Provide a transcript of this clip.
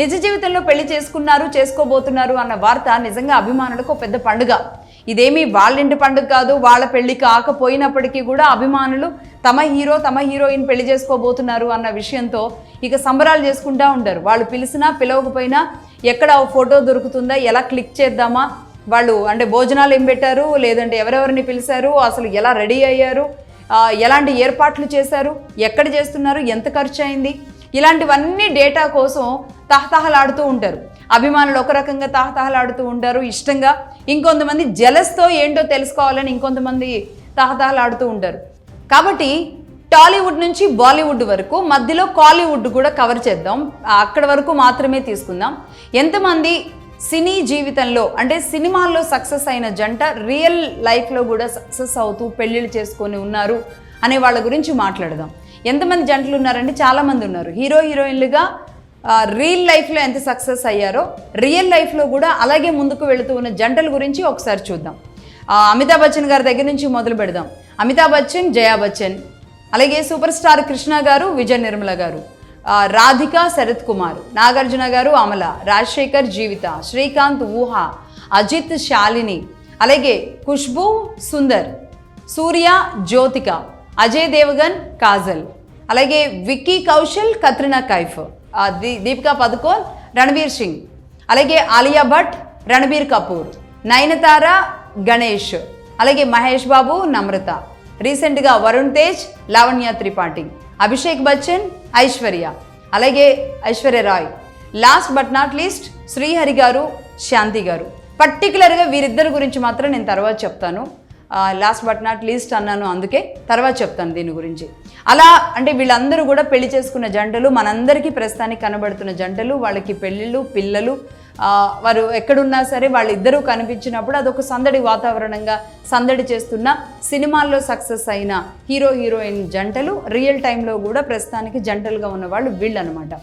నిజ జీవితంలో పెళ్లి చేసుకున్నారు, చేసుకోబోతున్నారు అన్న వార్త నిజంగా అభిమానులకు ఒక పెద్ద పండుగ. ఇదేమీ వాళ్ళింటి పండుగ కాదు, వాళ్ళ పెళ్లి కాకపోయినప్పటికీ కూడా అభిమానులు తమ హీరో తమ హీరోయిన్ పెళ్లి చేసుకోబోతున్నారు అన్న విషయంతో ఇక సంబరాలు చేసుకుంటూ ఉంటారు. వాళ్ళు పిలిచినా పిలవకపోయినా ఎక్కడ ఫోటో దొరుకుతుందా, ఎలా క్లిక్ చేద్దామా, వాళ్ళు అంటే భోజనాలు ఏం పెట్టారు, లేదంటే ఎవరెవరిని పిలిచారు, అసలు ఎలా రెడీ అయ్యారు, ఎలాంటి ఏర్పాట్లు చేశారు, ఎక్కడ చేస్తున్నారు, ఎంత ఖర్చు అయింది, ఇలాంటివన్నీ డేటా కోసం తహతహలాడుతూ ఉంటారు. అభిమానులు ఒక రకంగా తహతహలాడుతూ ఉంటారు ఇష్టంగా, ఇంకొంతమంది జలస్తో ఏంటో తెలుసుకోవాలని ఇంకొంతమంది తహతహలాడుతూ ఉంటారు. కాబట్టి టాలీవుడ్ నుంచి బాలీవుడ్ వరకు మధ్యలో కాలీవుడ్ కూడా కవర్ చేద్దాం, అక్కడి వరకు మాత్రమే తీసుకుందాం. ఎంతమంది సినీ జీవితంలో అంటే సినిమాల్లో సక్సెస్ అయిన జంట రియల్ లైఫ్లో కూడా సక్సెస్ అవుతూ పెళ్ళిళ్ళు చేసుకొని ఉన్నారు అనే వాళ్ళ గురించి మాట్లాడదాం. ఎంతమంది జంటలు ఉన్నారంటే చాలామంది ఉన్నారు. హీరో హీరోయిన్లుగా రియల్ లైఫ్లో ఎంత సక్సెస్ అయ్యారో రియల్ లైఫ్లో కూడా అలాగే ముందుకు వెళుతూ ఉన్న జంటల గురించి ఒకసారి చూద్దాం. అమితాబ్ బచ్చన్ గారి దగ్గర నుంచి మొదలు పెడదాం. అమితాబ్ బచ్చన్, జయా బచ్చన్, అలాగే సూపర్ స్టార్ కృష్ణ గారు, విజయ నిర్మల గారు, రాధిక, శరత్ కుమార్, నాగార్జున గారు, అమల, రాజశేఖర్, జీవిత, శ్రీకాంత్, ఊహ, అజిత్, శాలిని, అలాగే ఖుష్బూ, సుందర్, సూర్య, జ్యోతిక, అజయ్ దేవగన్, కాజల్, అలాగే విక్కీ కౌశల్, కత్రినా కైఫ్, దీపికా పదుకోన్, రణబీర్ సింగ్, అలాగే ఆలియా భట్, రణబీర్ కపూర్, నయనతార, గణేష్, అలాగే మహేష్ బాబు, నమ్రత, రీసెంట్గా వరుణ్ తేజ్, లావణ్య త్రిపాఠి, అభిషేక్ బచ్చన్, ఐశ్వర్య, అలాగే Aishwarya Rai, last but not least Srihari గారు, శాంతి గారు. పర్టికులర్గా వీరిద్దరి గురించి మాత్రం నేను తర్వాత చెప్తాను. లాస్ట్ బట్ నాట్ లీస్ట్ అన్నాను, అందుకే తర్వాత చెప్తాను దీని గురించి. అలా అంటే వీళ్ళందరూ కూడా పెళ్లి చేసుకున్న జంటలు, మనందరికీ ప్రస్తుతానికి కనబడుతున్న జంటలు, వాళ్ళకి పెళ్ళిళ్ళు, పిల్లలు, వారు ఎక్కడున్నా సరే వాళ్ళిద్దరూ కనిపించినప్పుడు అదొక సందడి వాతావరణంగా సందడి చేస్తున్న సినిమాల్లో సక్సెస్ అయిన హీరో హీరోయిన్ జంటలు రియల్ టైంలో కూడా ప్రస్తుతానికి జంటలుగా ఉన్న వాళ్ళు వీళ్ళు అనమాట.